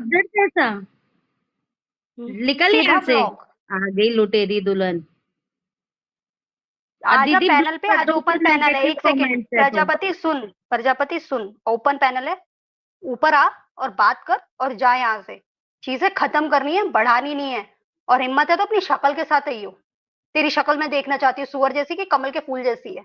इधर कैसा? निकल सीधा यहाँ से। ब्लॉक। आ गई लुटेरी दुल्हन। और आजा दीदी पैनल ब्लॉक पे, कर आज दो, ओपन फिर पैनल है, नेगेटिव एक सेकेंड, कमेंट्स है तो। प्रजापति सुन, प्रजापति सुन, ओपन पैनल है, ऊपर आ और बात कर और जा यहाँ से। चीजें खत्म करनी है, बढ़ानी नहीं है। और हिम्मत है तो अपनी शक्ल के साथ ही हो। तेरी शक्ल मैं देखना चाहती हूँ, सुअर जैसी कि कमल के फूल जैसी है।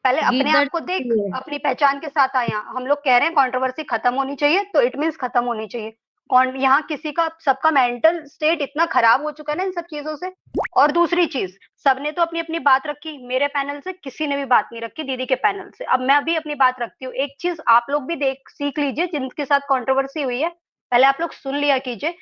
पहले अपने गीदड़ आप को देख, जैसी है। अपनी पहचान के साथ आया। हम लोग कह रहे हैं कंट्रोवर्सी खत्म होनी चाहिए, तो इट मीन्स खत्म होनी चाहिए। कौन यहाँ किसी का, सबका मेंटल स्टेट इतना खराब हो चुका है ना इन सब चीजों से। और दूसरी चीज, सबने तो अपनी अपनी बात रखी, मेरे पैनल से किसी ने भी बात नहीं रखी, दीदी के पैनल से। अब मैं भी अपनी बात रखती हूँ। एक चीज आप लोग भी देख सीख लीजिए, जिनके साथ कंट्रोवर्सी हुई है, पहले आप लोग सुन लिया कीजिए।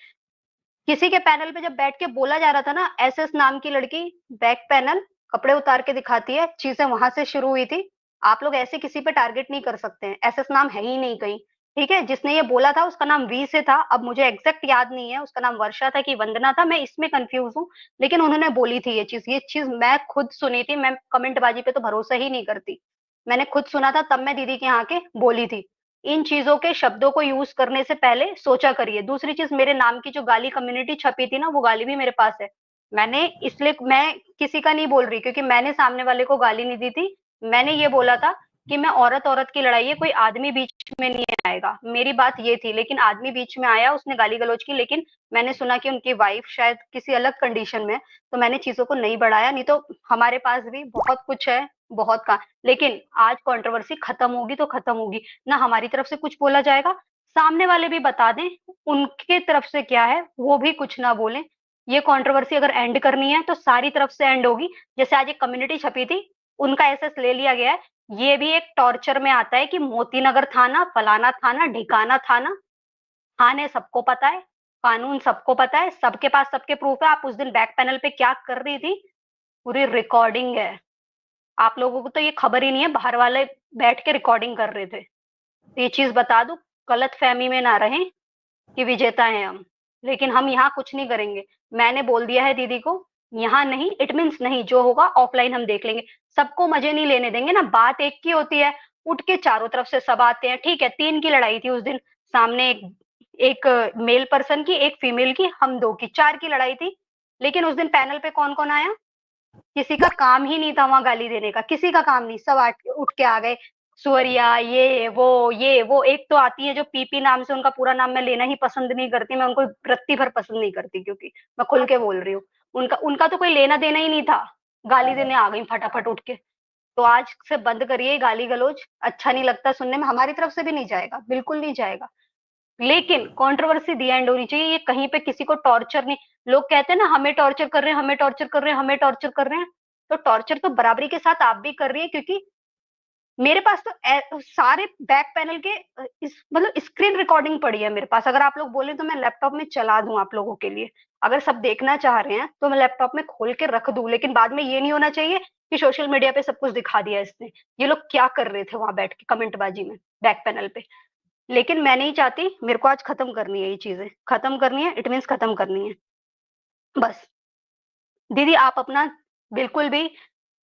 किसी के पैनल पे जब बैठ के बोला जा रहा था ना, एसएस नाम की लड़की, बैक पैनल, कपड़े उतार के दिखाती है, चीजें वहां से शुरू हुई थी। आप लोग ऐसे किसी पे टारगेट नहीं कर सकते हैं, एसएस नाम है ही नहीं कहीं। ठीक है, जिसने ये बोला था उसका नाम वी से था, अब मुझे एग्जैक्ट याद नहीं है उसका नाम वर्षा था कि वंदना था, मैं इसमें कंफ्यूज हूँ। लेकिन उन्होंने बोली थी ये चीज मैं खुद सुनी थी, मैं कमेंटबाजी पे तो भरोसा ही नहीं करती। मैंने खुद सुना था, तब मैं दीदी के यहाँ के बोली थी। इन चीजों के शब्दों को यूज करने से पहले सोचा करिए। दूसरी चीज, मेरे नाम की जो गाली कम्युनिटी छपी थी ना, वो गाली भी मेरे पास है। मैंने इसलिए, मैं किसी का नहीं बोल रही क्योंकि मैंने सामने वाले को गाली नहीं दी थी। मैंने ये बोला था कि मैं औरत औरत की लड़ाई है, कोई आदमी बीच में नहीं आएगा, मेरी बात ये थी। लेकिन आदमी बीच में आया, उसने गाली गलौज की, लेकिन मैंने सुना कि उनकी वाइफ शायद किसी अलग कंडीशन में है, तो मैंने चीजों को नहीं बढ़ाया। नहीं तो हमारे पास भी बहुत कुछ है, बहुत का। लेकिन आज कंट्रोवर्सी खत्म होगी तो खत्म होगी ना, हमारी तरफ से कुछ बोला जाएगा, सामने वाले भी बता दें उनके तरफ से क्या है, वो भी कुछ ना बोलें। ये कंट्रोवर्सी अगर एंड करनी है तो सारी तरफ से एंड होगी। जैसे आज एक कम्युनिटी छपी थी, उनका एसेस ले लिया गया है। ये भी एक टॉर्चर में आता है कि मोती नगर थाना, फलाना थाना, ढिकाना थाना, थाने सबको पता है, कानून सबको पता है, सबके पास सबके प्रूफ है। आप उस दिन बैक पैनल पे क्या कर रही थी, पूरी रिकॉर्डिंग है। आप लोगों को तो ये खबर ही नहीं है, बाहर वाले बैठ के रिकॉर्डिंग कर रहे थे। तो ये चीज बता दूं, गलत फहमी में ना रहें कि विजेता हैं हम। लेकिन हम यहाँ कुछ नहीं करेंगे। मैंने बोल दिया है दीदी को, यहाँ नहीं, इट मीन्स नहीं, जो होगा ऑफलाइन हम देख लेंगे। सबको मजे नहीं लेने देंगे ना, बात एक की होती है। उठ के चारों तरफ से सब आते हैं। ठीक है, 3 की लड़ाई थी उस दिन, सामने एक एक मेल पर्सन की, एक फीमेल की, हम 2 की, 4 की लड़ाई थी। लेकिन उस दिन पैनल पे कौन कौन आया? किसी का काम ही नहीं था वहां गाली देने का, किसी का काम नहीं, सब उठ के आ गए। सुअरिया, ये वो एक तो आती है जो पीपी नाम से, उनका पूरा नाम मैं लेना ही पसंद नहीं करती, मैं उनको रत्ती भर पसंद नहीं करती, क्योंकि मैं खुल के बोल रही हूँ। उनका उनका तो कोई लेना देना ही नहीं था, गाली देने आ गई फटाफट उठ के। तो आज से बंद करिए गाली गलौज, अच्छा नहीं लगता सुनने में, हमारी तरफ से भी नहीं जाएगा, बिल्कुल नहीं जाएगा। लेकिन कंट्रोवर्सी दी एंड होनी चाहिए, ये कहीं पे किसी को टॉर्चर नहीं। लोग कहते हैं ना, हमें टॉर्चर कर रहे हैं, हमें टॉर्चर कर रहे हैं, हमें टॉर्चर कर रहे हैं। तो टॉर्चर तो बराबरी के साथ आप भी कर रही है, क्योंकि मेरे पास तो सारे बैक पैनल के मतलब स्क्रीन रिकॉर्डिंग पड़ी है मेरे पास। अगर आप लोग बोले तो मैं लैपटॉप में चला दूं आप लोगों के लिए। अगर सब देखना चाह रहे हैं तो मैं लैपटॉप में खोल के रख दूं, लेकिन बाद में ये नहीं होना चाहिए कि सोशल मीडिया पे सब कुछ दिखा दिया इसने। ये लोग क्या कर रहे थे वहां बैठ के कमेंटबाजी में, बैक पैनल पे। लेकिन मैं नहीं चाहती, मेरे को आज खत्म करनी है, ये चीजें खत्म करनी है, इट मीन्स खत्म करनी है बस। दीदी आप अपना बिल्कुल भी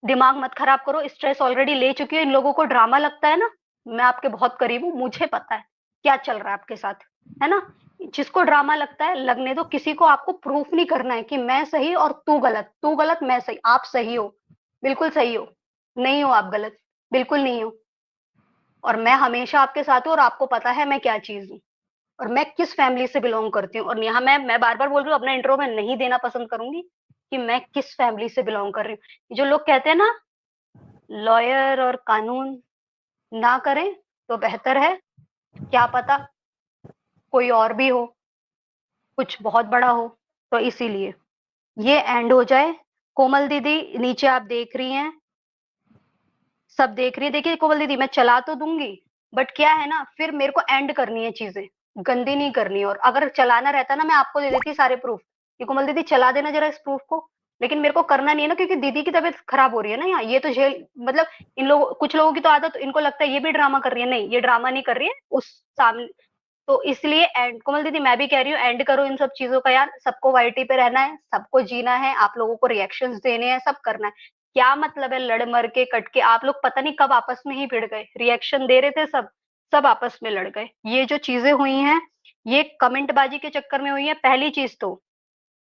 दिमाग मत खराब करो, स्ट्रेस ऑलरेडी ले चुकी हो। इन लोगों को ड्रामा लगता है ना, मैं आपके बहुत करीब हूँ, मुझे पता है क्या चल रहा है आपके साथ, है ना। जिसको ड्रामा लगता है लगने दो, किसी को आपको प्रूफ नहीं करना है कि मैं सही और तू गलत, तू गलत मैं सही। आप सही हो, बिल्कुल सही हो, नहीं हो आप गलत, बिल्कुल नहीं हो। और मैं हमेशा आपके साथ हूँ, और आपको पता है मैं क्या चीज हूँ, और मैं किस फैमिली से बिलोंग करती हूँ। और यहाँ मैं बार बार बोल रही हूँ, अपना इंट्रो में नहीं देना पसंद करूंगी कि मैं किस फैमिली से बिलोंग कर रही हूँ। जो लोग कहते हैं ना, लॉयर और कानून ना करें तो बेहतर है, क्या पता कोई और भी हो, कुछ बहुत बड़ा हो। तो इसीलिए ये एंड हो जाए। कोमल दीदी नीचे आप देख रही हैं, सब देख रही है। देखिए कोमल दीदी, मैं चला तो दूंगी, बट क्या है ना, फिर मेरे को एंड करनी है, चीजें गंदी नहीं करनी। और अगर चलाना रहता ना, मैं आपको दे देती सारे प्रूफ कि कोमल दीदी चला देना जरा इस प्रूफ को। लेकिन मेरे को करना नहीं है ना, क्योंकि दीदी की तबीयत खराब हो रही है ना यहाँ, ये तो झेल मतलब, इन लोग, कुछ लोगों की तो आदत, इनको लगता है ये भी ड्रामा कर रही है, नहीं ये ड्रामा नहीं कर रही है उस सामने। तो इसलिए एंड, कोमल दीदी मैं भी कह रही हूँ एंड करो इन सब चीजों का यार। सबको वाईटी पे रहना है, सबको जीना है, आप लोगों को रिएक्शंस देने हैं, सब करना है। क्या मतलब है लड़ मर के कट के, आप लोग पता नहीं कब आपस में ही भिड़ गए, रिएक्शन दे रहे थे सब, सब आपस में लड़ गए। ये जो चीजें हुई हैं, ये कमेंटबाजी के चक्कर में हुई है। पहली चीज तो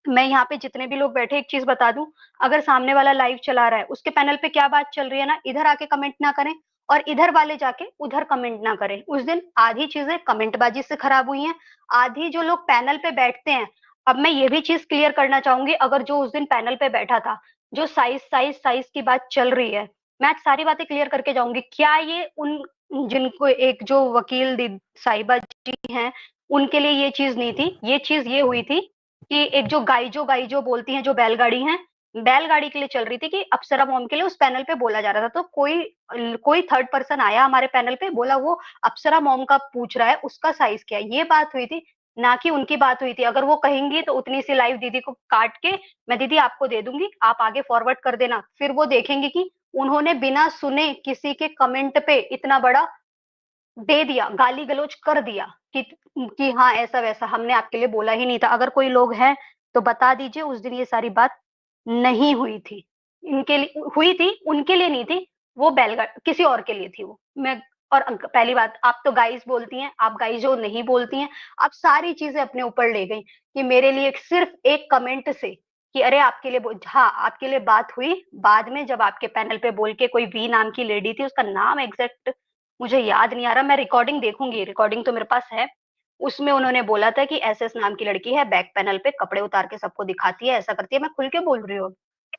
मैं यहाँ पे जितने भी लोग बैठे एक चीज बता दूं, अगर सामने वाला लाइव चला रहा है, उसके पैनल पे क्या बात चल रही है ना, इधर आके कमेंट ना करें और इधर वाले जाके उधर कमेंट ना करें। उस दिन आधी चीजें कमेंटबाजी से खराब हुई हैं, आधी जो लोग पैनल पे बैठते हैं। अब मैं ये भी चीज क्लियर करना चाहूंगी, अगर जो उस दिन पैनल पे बैठा था, जो साइज की बात चल रही है, मैं आज सारी बातें क्लियर करके जाऊंगी। क्या ये उन जिनको एक जो वकील साहिबा जी हैं, उनके लिए ये चीज नहीं थी? ये चीज ये हुई थी कि एक जो गाइजो बोलती हैं, जो बैलगाड़ी है, बैलगाड़ी के लिए चल रही थी कि अप्सरा मॉम के लिए उस पैनल पे बोला जा रहा था। तो कोई थर्ड पर्सन आया हमारे पैनल पे, बोला वो अप्सरा मॉम का पूछ रहा है, उसका साइज क्या है, ये बात हुई थी, ना कि उनकी बात हुई थी। अगर वो कहेंगी तो उतनी सी लाइव दीदी को काट के मैं दीदी आपको दे दूंगी, आप आगे फॉरवर्ड कर देना, फिर वो देखेंगे कि उन्होंने बिना सुने किसी के कमेंट पे इतना बड़ा दे दिया, गाली गलौज कर दिया कि हाँ ऐसा वैसा, हमने आपके लिए बोला ही नहीं था। अगर कोई लोग हैं तो बता दीजिए उस दिन ये सारी बात नहीं हुई थी। इनके लिए हुई थी, उनके लिए नहीं थी, वो बैलगाड़ी किसी और के लिए थी वो। मैं और पहली बात, आप तो गाइस बोलती हैं, आप गाइस जो नहीं बोलती हैं, आप सारी चीजें अपने ऊपर ले गई कि मेरे लिए सिर्फ एक कमेंट से कि अरे आपके लिए हाँ आपके लिए बात हुई। बाद में जब आपके पैनल पे बोल के कोई वी नाम की लेडी थी, उसका नाम एग्जैक्ट मुझे याद नहीं आ रहा, मैं रिकॉर्डिंग देखूंगी, रिकॉर्डिंग तो मेरे पास है। उसमें उन्होंने बोला था कि एस एस नाम की लड़की है, बैक पैनल पे कपड़े उतार के सबको दिखाती है, ऐसा करती है। मैं खुल के बोल रही हूँ।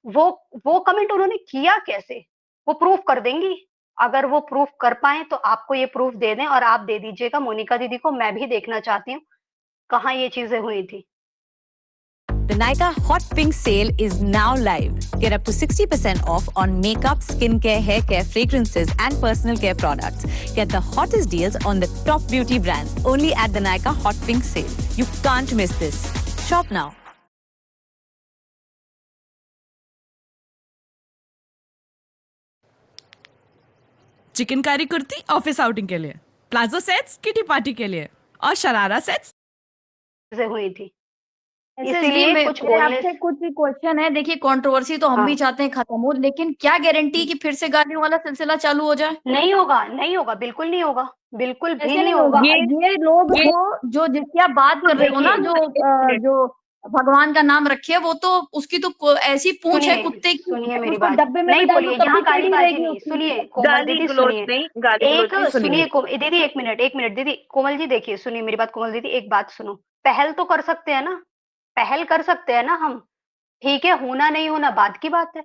वो वो कमेंट उन्होंने किया कैसे, वो प्रूफ कर देंगी। अगर वो प्रूफ कर पाए तो आपको ये प्रूफ दे दें और आप दे दीजिएगा मोनिका दीदी को, मैं भी देखना चाहती हूँ कहाँ ये चीजें हुई थी। The Nykaa Hot Pink sale is now live. Get up to 60% off on makeup, skincare, hair care, fragrances, and personal care products. Get the hottest deals on the top beauty brands only at the Nykaa Hot Pink sale. You can't miss this. Shop now. Chikankari kurti office outing के लिए, palazzo sets kitty party के लिए और sharara sets चीजें हुई थी। इसीलिए कुछ मेरे बोलने आपसे कुछ क्वेश्चन है। देखिए कंट्रोवर्सी तो हम भी हाँ। चाहते हैं खत्म हो, लेकिन क्या गारंटी कि फिर से गालियों वाला सिलसिला चालू हो जाए? नहीं होगा, नहीं होगा, बिल्कुल नहीं होगा, बिल्कुल भी ऐसे नहीं नहीं होगा। होगा। ये लोग जो जिसकी आप बात कर रहे हो ना, जो भगवान का नाम रखे, वो तो उसकी तो ऐसी पूंछ है सुनिए कुत्ते की, सुनिए मेरी उसको बात, डब्बे में भी नहीं डाल दो बोलिए, तब यहाँ भी टेढ़ी गालीबाजी रहेगी नहीं। उसकी। सुनिए कोमल दीदी, सुनिए एक सुनिए। सुनिए दीदी एक मिनट दीदी, कोमल जी देखिए, सुनिए मेरी बात। कोमल दीदी एक बात सुनो, पहल तो कर सकते हैं ना, पहल कर सकते हैं ना हम। ठीक है, होना नहीं होना बात की बात है,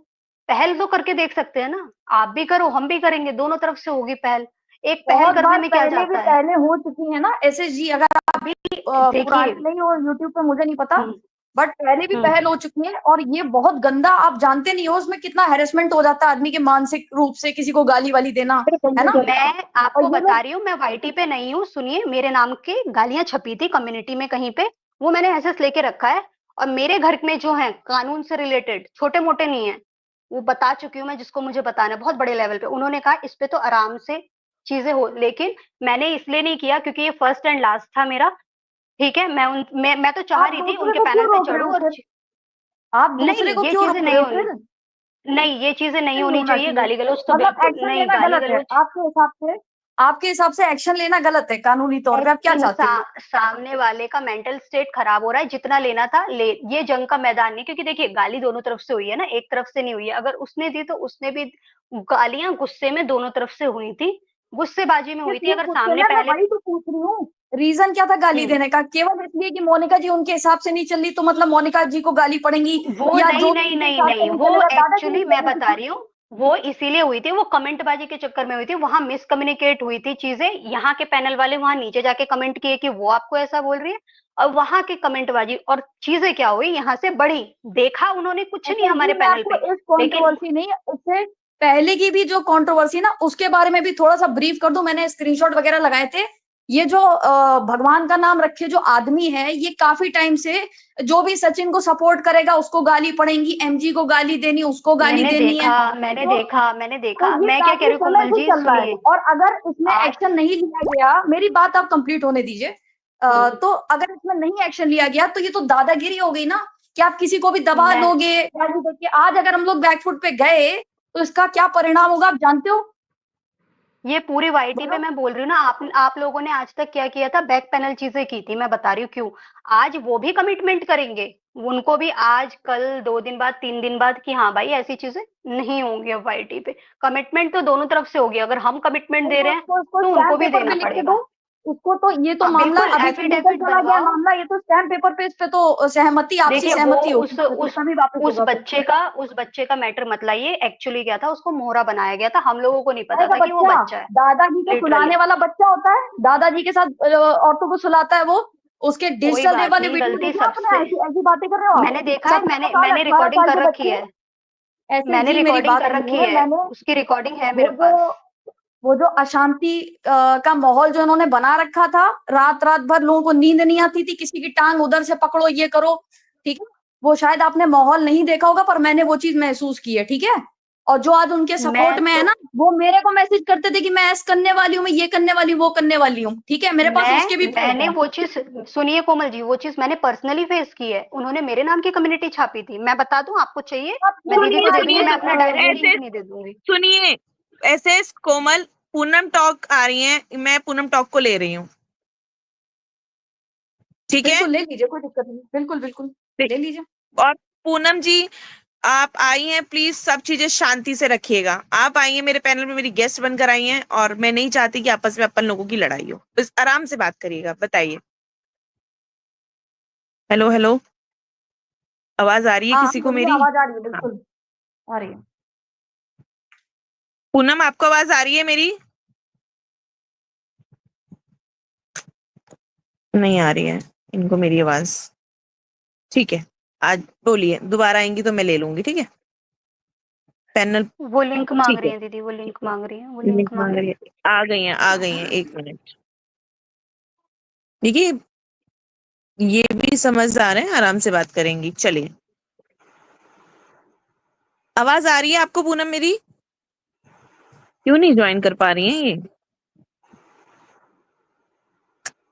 पहल तो करके देख सकते हैं ना। आप भी करो, हम भी करेंगे, दोनों तरफ से होगी पहल। एक पहल बहुत करने बार में क्या पहले भी जाता है? पहले हो चुकी है ना एसएस जी। अगर अभी देखिए, पुरानी नहीं हो यूट्यूब पे मुझे नहीं पता, हम्म, बट पहले भी हम्म, पहल हो चुकी है। और ये बहुत गंदा, आप जानते नहीं हो उसमें कितना हैरेसमेंट हो जाता है आदमी के, मानसिक रूप से किसी को गाली वाली देना, है ना? मैं और आपको ये बता लोग रही हूँ, मैं वाईटी पे नहीं हूँ। सुनिए, मेरे नाम के गालियां छपी थी कम्युनिटी में कहीं पे, वो मैंने एसेस लेके रखा है। और मेरे घर में जो है कानून से रिलेटेड, छोटे मोटे नहीं है, वो बता चुकी हूँ मैं, जिसको मुझे बताना है बहुत बड़े लेवल पे। उन्होंने कहा इस पे तो आराम से चीजें हो, लेकिन मैंने इसलिए नहीं किया क्योंकि ये फर्स्ट एंड लास्ट था मेरा। ठीक है, मैं तो चाह आप रही थी दूसरे उनके को क्यों पैनल पे रोक रहे चढ़ूं हो और फिर? आप दूसरे नहीं, को ये क्यों चीजें रोक नहीं रहे हो होनी, फिर? नहीं ये चीजें नहीं नहीं होनी होना चाहिए। चाहिए। गाली गलौज तो मतलब बिल्कुल एक्शन नहीं, लेना गाली गलत है गलौज आपके हिसाब से। आपके हिसाब से एक्शन लेना गलत है कानूनी तौर पे। आप क्या चाहते हो? सामने वाले का मेंटल स्टेट खराब हो रहा है, जितना लेना था ले। ये जंग का मैदान नहीं, क्योंकि देखिए गाली दोनों तरफ से हुई है ना, एक तरफ से नहीं हुई है। अगर उसने दी तो उसने भी गालियां गुस्से में दोनों तरफ से हुई थी, गुस्सेबाजी में हुई थी। ये अगर पूछते सामने ना, मैं पहले वही तो पूछ रही हूँ। रीजन क्या था गाली हम्म, देने का? केवल इसलिए कि मोनिका जी उनके हिसाब से नहीं चल रही तो मतलब मोनिका जी को गाली पड़ेंगी, वो या नहीं जो नहीं उनके नहीं हिसाब से नहीं, नहीं वो चलेगा दादागिरी एक्चुअली मैं करेगी बता किसी? रही हूँ, वो इसीलिए हुई थी, वो कमेंटबाजी के चक्कर में हुई थी। वहां मिसकम्युनिकेट हुई थी चीजें, यहाँ के पैनल वाले वहां नीचे जाके कमेंट किए कि वो आपको ऐसा बोल रही है, और वहां की कमेंटबाजी और चीजें क्या हुई, यहाँ से बढ़ी। देखा उन्होंने कुछ नहीं अच्छा जी, हमारे मैं पैनल आपको पे, इस लेकिन कंट्रोवर्सी नहीं, उससे पहले की भी जो कंट्रोवर्सी ना, उसके बारे में भी थोड़ा सा ब्रीफ कर दूं। मैंने स्क्रीनशॉट वगैरह लगाए थे। ये जो भगवान का नाम रखे जो आदमी है, ये काफी टाइम से जो भी सचिन को सपोर्ट करेगा उसको गाली पड़ेंगी, एमजी को गाली देनी, उसको गाली देनी है। तो मैंने तो देखा, ये मैं क्या कह काफी रही हूँ समय कोमल से जी, चल रहा है। सुनिए। और अगर इसमें आज एक्शन नहीं लिया गया, मेरी बात आप कंप्लीट होने दीजिए। हम्म, तो अगर इसमें नहीं एक्शन लिया गया तो ये तो दादागिरी हो गई ना, कि आप किसी को भी दबा मैं दोगे गाली देके। आज अगर हम लोग बैकफुट पे गए तो इसका क्या परिणाम होगा आप जानते हो? ये पूरी वाईटी पे मैं बोल रही हूँ ना, आप लोगों ने आज तक क्या किया था, बैक पैनल चीजें की थी, मैं बता रही हूँ क्यों। आज वो भी कमिटमेंट करेंगे, उनको भी आज कल 2 दिन बाद 3 दिन बाद कि हाँ भाई ऐसी चीजें नहीं होंगी अब वाईटी पे। कमिटमेंट तो दोनों तरफ से होगी, अगर हम कमिटमेंट दे रहे हैं उसको तो स्टैम्प उनको भी पेपर पे देना लिख के पड़ेगा। दो। उसको तो ये तो हाँ मामला बिल्कुल, अभी तो निकल एफिडेविट चला गया बनवाओ। मामला, ये तो स्टैम्प पेपर पे इस पे तो सहमति, आपसी देखिए वो सहमति होगी, उस इस पे उस तभी वापस उस होगा फिर। बच्चे का मैटर मत लाइए। एक्चुअली क्या था, उसको मोहरा बनाया गया था, हम लोगों को नहीं पता का था कि वो बच्चा बच्चा है। दादाजी को लिटरली सुलाने वाला बच्चा होता है, दादाजी के साथ औरतों को सुलाता है वो। उसके कोई डिजिटल देव बात वाली नहीं, वीडियो गलती देखा आपने? सबसे। ऐसी ऐसी बातें कर रहे हो आप। मैंने देखा है, 17 मैंने साल मैंने 18 रिकॉर्डिंग साल कर के रखी बच्चे। है। ऐसे मैंने जी मेरी रिकॉर्डिंग बात कर रखी सुनिए। है, मैंने उसकी रिकॉर्डिंग है वो मेरे जो पास। वो जो अशांति का माहौल जो उन्होंने बना रखा था, रात रात भर लोगों को नींद नहीं आती थी, किसी की टांग उधर से पकड़ो, ये करो, ठीक है। वो शायद आपने माहौल नहीं देखा होगा, पर मैंने वो चीज महसूस की है, ठीक है। और जो आज उनके सपोर्ट मैं में है तो ना, वो मेरे को मैसेज करते थे कि मैं ऐसा करने वाली हूँ, मैं ये करने वाली हूँ, वो करने वाली हूँ, ठीक है। मेरे पास उसके भी प्रूफ मैंने है। वो चीज, सुनिए कोमल जी, वो चीज मैंने पर्सनली फेस की है। उन्होंने मेरे नाम की कम्युनिटी छापी थी, मैं बता दूं आपको चाहिए? आप मैं पूरी दीदी सुनिए को दे वाली दूंगी, सुनिए मैं अपना डायरेक्ट ऐसे लिंक नहीं दे दूंगी। सुनिए, ऐसे कोमल, पूनम टॉक आ रही है, मैं पूनम टॉक को ले रही हूँ, ठीक है। बिल्कुल ले लीजिए, कोई दिक्कत नहीं, बिल्कुल बिल्कुल ले लीजिए। और पूनम जी, आप आई हैं, प्लीज सब चीजें शांति से रखिएगा। आप आई हैं मेरे पैनल में, मेरी गेस्ट बनकर आई हैं, और मैं नहीं चाहती कि आपस में अपन लोगों की लड़ाई हो। बस आराम से बात करिएगा। बताइए। हेलो हेलो, आवाज आ रही है हाँ हाँ, किसी को बोलिए, मेरी? आवाज आ रही है, हाँ, बिल्कुल आ रही है। पूनम आपको आवाज आ रही है मेरी? नहीं आ रही है इनको मेरी आवाज। ठीक है, आज बोलिए, दोबारा आएंगी तो मैं ले लूंगी, ठीक है। पैनल, वो लिंक मांग ठीक रही है। है दीदी, वो लिंक मांग रही है, वो लिंक लिंक मांग मांग रही रही है, है। आ गई हैं, एक मिनट। देखिए, ये भी समझदार है, आराम से बात करेंगी, चलिए। आवाज आ रही है आपको पूनम मेरी? क्यों नहीं ज्वाइन कर पा रही हैं ये?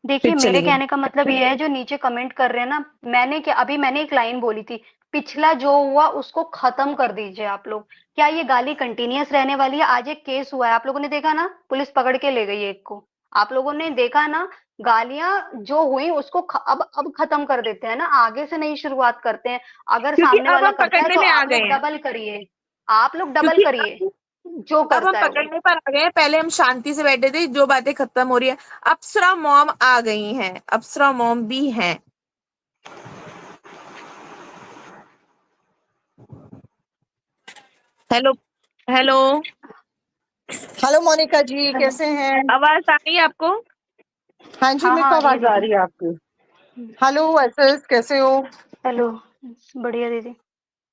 फिर देखिए मेरे चलिए। कहने का मतलब ये है, जो नीचे कमेंट कर रहे हैं ना, मैंने एक लाइन बोली थी, पिछला जो हुआ उसको खत्म कर दीजिए आप लोग। क्या ये गाली कंटिन्यूअस रहने वाली है? आज एक केस हुआ है, आप लोगों ने देखा ना, पुलिस पकड़ के ले गई एक को। आप लोगों ने देखा ना, गालियां जो हुई उसको अब खत्म कर देते हैं ना, आगे से नई शुरुआत करते हैं। अगर क्योंकि सामने अब वाला हम करता है पकड़ने तो में आ आप गए लोग हैं, डबल करिए, आप लोग डबल क्योंकि करिए, जो अब हम करता है वो। पकड़ने पर आ गए हैं। पहले हम शांति से बैठे थे, जो बातें खत्म हो रही है। अप्सरा मॉम आ गई हैं, अप्सरा मॉम भी हैं। हेलो हेलो, हेलो मोनिका जी, हेलो। कैसे हैं? आवाज आ रही है आपको? हाँ जी, हाँ मेरे को हाँ, आ रही है आवाज आ दीदी। रही है आपकी। हेलो एसएस, कैसे हो? हेलो। बढ़िया दीदी।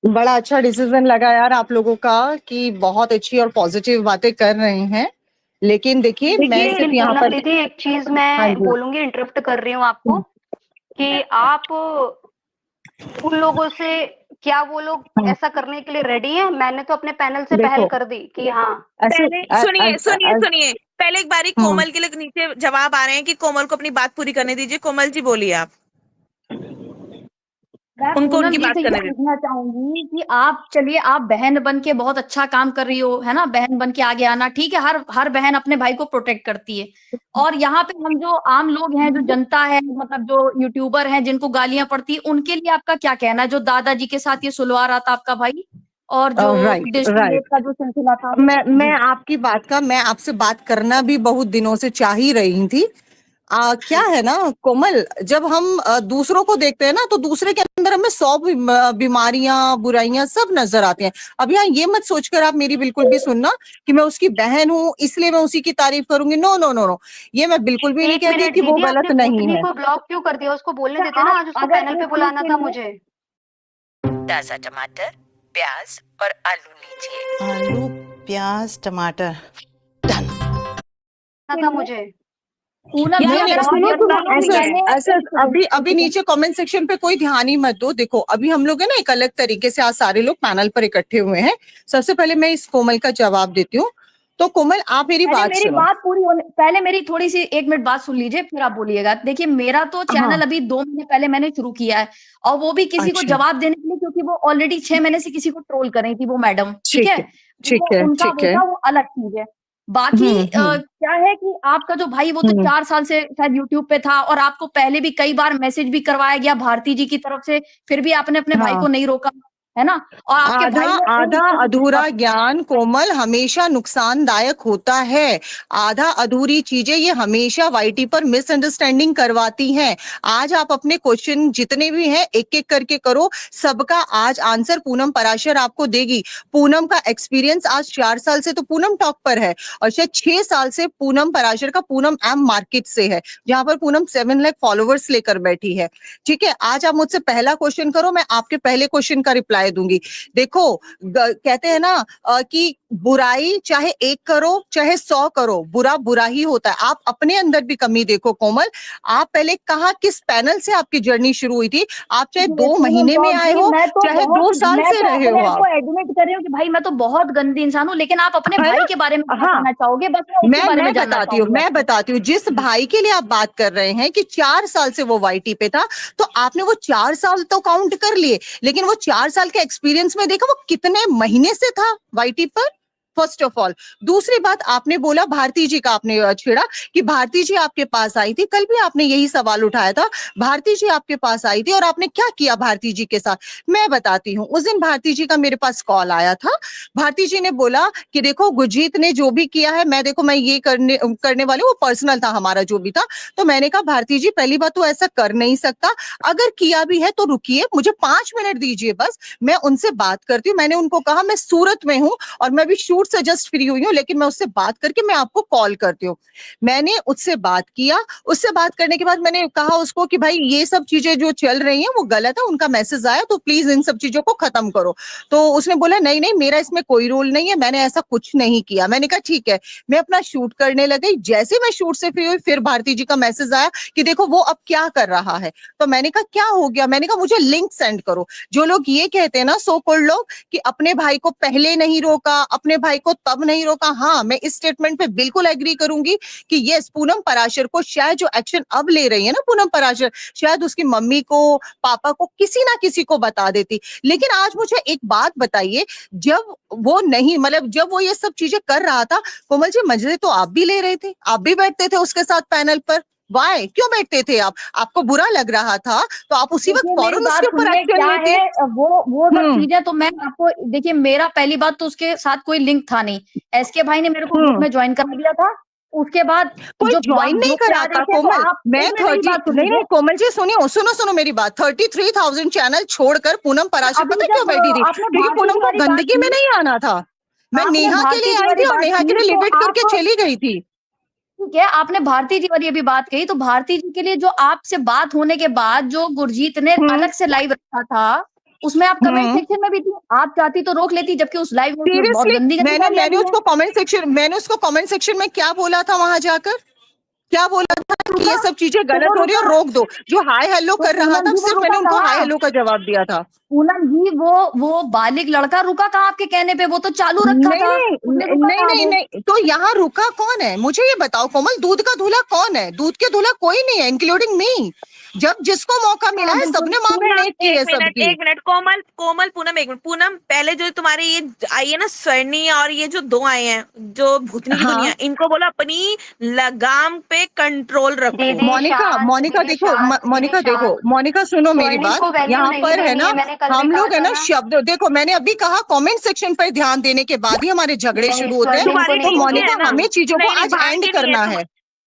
बड़ा अच्छा डिसीजन लगा यार आप लोगों का, कि बहुत अच्छी और पॉजिटिव बातें कर रहे हैं। लेकिन देखिए, मैं देखिए, सिर्फ लेकिन यहाँ पूनम पर। दीदी एक चीज हाँ मैं जी। बोलूंगी, इंटरप्ट कर रही हूँ आपको, कि आप उन लोगों से, क्या वो लोग हाँ, ऐसा करने के लिए रेडी हैं? मैंने तो अपने पैनल से पहल देखो, कर दी कि हाँ। ऐसे पहले सुनिए सुनिए सुनिए, पहले एक बारी हम्म, कोमल के लिए नीचे जवाब आ रहे हैं कि कोमल को अपनी बात पूरी करने दीजिए। कोमल जी बोलिए आप, मैं उनको पूनम उनकी जी बात से ये करने दीजिए। पूछना चाहूंगी कि आप, चलिए आप बहन बन के बहुत अच्छा काम कर रही हो, है ना, बहन बन के आगे आना, ठीक है। हर हर बहन अपने भाई को प्रोटेक्ट करती है। और यहाँ पे हम जो आम लोग हैं, जो जनता है, मतलब जो यूट्यूबर हैं जिनको गालियां पड़ती है, उनके लिए आपका क्या कहना है? जो दादाजी के साथ ये सुलवा रहा था आपका भाई, और जो राइट डिजिटल राइट। रेप का जो सिलसिला था। मैं जी। आपकी बात का, मैं आपसे बात करना भी बहुत दिनों से चाह ही रही थी। क्या है ना कोमल, जब हम दूसरों को देखते हैं ना, तो दूसरे के अंदर हमें 100 बीमारियां, बुराइयां सब नजर आती हैं। अब यहाँ ये मत सोचकर आप मेरी बिल्कुल भी सुनना कि मैं उसकी बहन हूँ इसलिए मैं उसी की तारीफ करूंगी। नो नो नो नो, ये मैं बिल्कुल भी नहीं एक कहती मिनट कि वो दीदी, आपने गलत नहीं भूतनी है। को ब्लॉक क्यों कर दिया? उसको बोलने अच्छा, देते ना, आप आज उसको अगर पैनल पे इस चीज बुलाना के था लिए, मुझे। ताजा टमाटर, प्याज और आलू लीजिए। आलू, प्याज, टमाटर, डन। ना था मुझे। पूनम जी यार नहीं आप नहीं, अगर ऐसे आप सुनो ये मत सुनो, कहो कि ऐसे करिए। मैंने, ऐसे एक सेकंड अभी एक अभी सेकंड, नीचे कमेंट सेक्शन पे कोई ध्यान ही मत दो। देखो, अभी हम लोग है ना एक अलग तरीके से आज सारे लोग पैनल पर इकट्ठे हुए हैं। सबसे पहले मैं इस कोमल का जवाब देती हूँ। तो कोमल, आप मेरी पहले बात मेरी सुनो। बात पूरी होने, पहले मेरी थोड़ी सी 1 मिनट बात सुन लीजिए, फिर आप बोलिएगा। देखिए मेरा तो हाँ, चैनल अभी 2 महीने पहले मैंने शुरू किया है, और वो भी किसी को अच्छा, जवाब देने के लिए, क्योंकि वो ऑलरेडी 6 महीने से किसी को ट्रोल कर रही थी वो मैडम, ठीक ठीक है। है, वो ठीक है, उनका ठीक वो है। था, वो अलग चीज है। बाकी हम्म। क्या है कि आपका जो भाई वो तो 4 साल से शायद यूट्यूब पे था और आपको पहले भी कई बार मैसेज भी करवाया गया भारती जी की तरफ से, फिर भी आपने अपने भाई हाँ। को नहीं रोका, है ना? और आपके आधा भाई ने आधा उन अधूरा ज्ञान कोमल हमेशा नुकसानदायक होता है। आधा अधूरी चीजें ये हमेशा वाईटी पर मिसअंडरस्टैंडिंग करवाती हैं। आज आप अपने क्वेश्चन जितने भी हैं एक एक करके करो, सबका आज आंसर पूनम पराशर आपको देगी। पूनम का एक्सपीरियंस आज 4 साल से तो पूनम टॉप पर है और शायद 6 साल से पूनम पराशर का पूनम एम मार्केट से है, जहां पर पूनम 7 लाख फॉलोवर्स लेकर बैठी है। ठीक है, आज आप मुझसे पहला क्वेश्चन करो, मैं आपके पहले क्वेश्चन का रिप्लाई दूंगी। देखो कहते हैं ना कि बुराई चाहे एक करो चाहे 100 करो, बुरा बुरा ही होता है। आप अपने अंदर भी कमी देखो कोमल। आप पहले कहा किस पैनल से आपकी जर्नी शुरू हुई थी? आप चाहे 2 महीने में आए हो चाहे 2 साल से रहे हो आप। एडमिट कर रही हूँ कि भाई मैं तो बहुत गंदी इंसान हूँ, लेकिन आप अपने है भाई ना? के बारे में क्या हाँ। कहना चाहोगे? बस मैं उसके बारे में जानना बताती हूँ, चाहूंगी। मैं बताती हूँ। जिस भाई के लिए आप बात कर रहे हैं कि 4 साल से वो वाईटी पे था, तो आपने वो 4 साल तो काउंट कर लिए, लेकिन वो 4 साल के एक्सपीरियंस में देखा वो कितने महीने से था वाईटी पर, फर्स्ट ऑफ ऑल। दूसरी बात, आपने बोला भारती जी का आपने छेड़ा कि भारती जी आपके पास आई थी, कल भी आपने यही सवाल उठाया था। भारती जी आपके पास आई थी और आपने क्या किया भारती जी के साथ, मैं बताती हूँ। उस दिन भारती जी का मेरे पास कॉल आया था। भारती जी ने बोला कि देखो गुरजीत ने जो भी किया है, मैं ये करने वाली हूँ, वो पर्सनल था हमारा जो भी था। तो मैंने कहा भारती जी पहली बात तो ऐसा कर नहीं सकता, अगर किया भी है तो रुकिए, मुझे 5 मिनट दीजिए बस, मैं उनसे बात करती हूँ। मैंने उनको कहा मैं सूरत में हूँ और मैं भी शूट से जस्ट फ्री हुई हूँ, लेकिन मैं उससे बात करके मैं आपको कॉल करती हूँ। मैंने उससे बात किया, उससे बात करने के बाद मैंने कहा उसको कि भाई ये सब चीजें जो चल रही हैं वो गलत है, उनका मैसेज आया तो प्लीज इन सब चीजों को खत्म करो। तो उसने बोला नहीं नहीं मेरा इसमें कोई रोल नहीं है, मैंने ऐसा कुछ नहीं किया। मैंने कहा ठीक है, मैं अपना शूट करने लगी। जैसे मैं शूट से फ्री हुई फिर भारती जी का मैसेज आया कि देखो वो अब क्या कर रहा है। तो मैंने कहा क्या हो गया, मैंने कहा मुझे लिंक सेंड करो। जो लोग ये कहते हैं ना सो कॉल्ड लोग कि अपने भाई को पहले नहीं रोका, अपने भाई को तब नहीं रोका, हाँ मैं इस स्टेटमेंट पे बिल्कुल एग्री करूंगी कि यस पूनम पराशर को शायद जो एक्शन अब ले रही है ना पूनम पराशर, शायद उसकी मम्मी को पापा को किसी ना किसी को बता देती। लेकिन आज मुझे एक बात बताइए, जब वो नहीं मतलब जब वो ये सब चीजें कर रहा था, कोमल जी मजे तो आप भी ले रहे थे, आप भी बैठते थे उसके साथ पैनल पर। वाई क्यों बैठते थे आप? आपको बुरा लग रहा था तो आप उसी वक्त देखिए, मेरी फौरन बात उसके ऊपर सुनिए, एक्शन क्या लेती। है वो सब हम्म चीजें तो मैं आपको देखिए, मेरा पहली बात तो उसके साथ कोई लिंक था नहीं। एसके भाई ने मेरे को ग्रुप हम्म में ज्वाइन करा दिया था। उसके बाद कोई जो ज्वाइन आप नहीं ग्रुप पे आ कराता रहे थे तो कोमल। आप मैं एक मिनट मेरी 30 बात सुन नहीं लीजिए। नहीं कोमल जी सुनिए, सुनो सुनो मेरी बात। 33,000 चैनल छोड़कर पूनम पराशर अभी पता क्यों जब बैठी थी? आपने क्योंकि भारती पूनम जी को वाली बात गंदगी में की, नहीं आना था। मैं आपने नेहा के भारती लिए जी आई वाली थी और बात नेहा के की लिए तो लिमिट करके आप चली गई थी। ठीक है, आपने भारती जी वाली अभी बात कही तो भारती जी के लिए जो आपसे बात होने के बाद जो गुरजीत ने हम्म अलग से लाइव रखा था, उसमें आप कमेंट हम्म सेक्शन में भी थी। आप चाहती तो रोक लेती, जबकि उस लाइव में उसने बहुत सीरियसली गंदी गंदी मैंने गालियां मैंने दी है। उसको कमेंट सेक्शन में क्या बोला था वहां जाकर? क्या बोला था कि रुका ये सब चीजें तो वो गलत हो रही है और रुका रोक दो। जो हाय हेलो तो कर रहा पूनम था जी वो सिर्फ मैंने रुका उनको हाय कहाँ? हेलो का जवाब दिया था। पूनम जी वो बालिग लड़का रुका कहाँ आपके कहने पे? वो तो चालू रखा नहीं था, नहीं उसने रुका नहीं कहाँ नहीं वो? नहीं तो यहाँ रुका कौन है मुझे ये बताओ कोमल? दूध का दूल्हा कौन है? दूध के दूल्हा कोई नहीं है इंक्लूडिंग मी। जब जिसको मौका मिला हाँ है बिल्कुल। सबने मांग पूनम मेट की है सबकी। एक मिनट कोमल कोमल पूनम एक मिनट पूनम, पहले जो तुम्हारे ये आई है ना स्वर्णी और ये जो दो आए हैं जो भूतनी की हाँ दुनिया, इनको बोलो अपनी लगाम पे कंट्रोल रखो। दीदी शांत, मोनिका दीदी देखो शांत, दीदी मोनिका देखो शांत। मोनिका सुनो मेरी स्वर्णिम बात। को वैल्यू यहाँ नहीं पर है देनी ना है, मैंने कल भी हम कहा लोग है था ना ना। शब्द देखो, मैंने अभी कहा कमेंट सेक्शन पर ध्यान देने के बाद ही हमारे झगड़े नहीं शुरू होते हैं। स्वर्णिम को तुम्हारी तो नहीं टीम की है मोनिका बोलना। ना? हमें चीजों को नहीं नहीं आज भाई एंड की नहीं है करना तुम, है।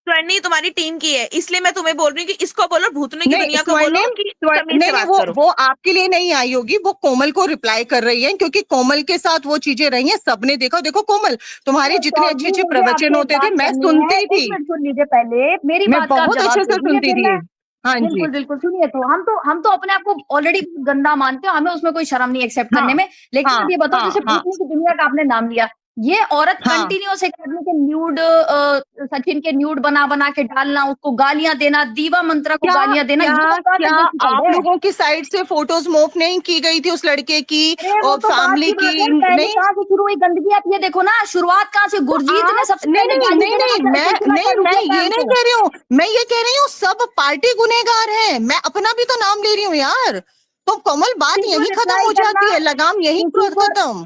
स्वर्णी तुम्हारी टीम की है, इसलिए मैं तुम्हें बोल रही हूँ कि इसको बोलो भूतनी की नहीं दुनिया को बोलो कि तमीज से नहीं नहीं बात करो। वो आपके लिए नहीं आई होगी, वो कोमल को रिप्लाई कर रही है क्योंकि कोमल के साथ वो चीजें रही हैं, सबने देखा। देखो कोमल तुम्हारे तो जितने अच्छे चौधरी अच्छे मुझे प्रवचन आपसे एक होते थे बात मैं करनी है, सुनती एक थी, मिनट सुन लीजिए पहले, मेरी मैं बात का आप बहुत जवाब अच्छे से दीजिए सुनती फिर थी। मैं हाँ जी। बिल्कुल बिल्कुल सुनिए। तो हम तो अपने आप को ऑलरेडी गंदा मानते हैं, हमें उसमें कोई शर्म नहीं एक्सेप्ट हाँ करने में। लेकिन हाँ अब ये बताओ, हाँ जैसे हाँ भूतनी की दुनिया का आपने नाम लिया, ये औरत हाँ कंटिन्यूअस एक आदमी के न्यूड, सचिन के न्यूड बना बना के डालना, उसको गालियां देना, दीवा मंत्रा को क्या गालियां देना, क्या ये सब कहाँ क्या तक जस्टिफाइड आप है? लोगों की साइड से फोटोज मूव नहीं की गई थी उस लड़के की अरे वो और तो बात फैमिली की बात है, की? पहले नहीं कहाँ से शुरू हुई गंदगी? आप ये देखो ना, शुरुआत कहाँ से? तो गुरजीत ने आप सबसे नहीं पहले नहीं गाली नहीं देने नहीं का सिलसिला शुरू मैं किया ये फैन नहीं को। कह रही हूँ, मैं ये कह रही हूँ सब पार्टी गुनहगार हैं, मैं अपना भी तो नाम ले रही हूँ यार। तो कमल बात किसी को यही खत्म रिप्लाई हो करना, जाती है, लगाम यही किसी को खत्म।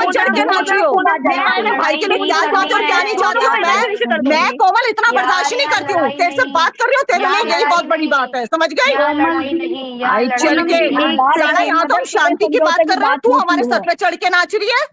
मत चढ़ के नाच रही हो। मैं अपने भाई के लिए क्या चाहती हूँ और क्या नहीं चाहती हूँ, मैं कोमल इतना बर्दाश्त नहीं करती हूँ। तेरे से बात कर रही हूँ, तेरे लिए यही बहुत बड़ी बात है, समझ गई? यहाँ लड़ाई नहीं, यहाँ आई चल लड़ाई के नहीं। लड़ा, यहाँ तो हम शांति की बात कर रहे हैं, तू हमारे सर पे चढ़ के नाच रही है।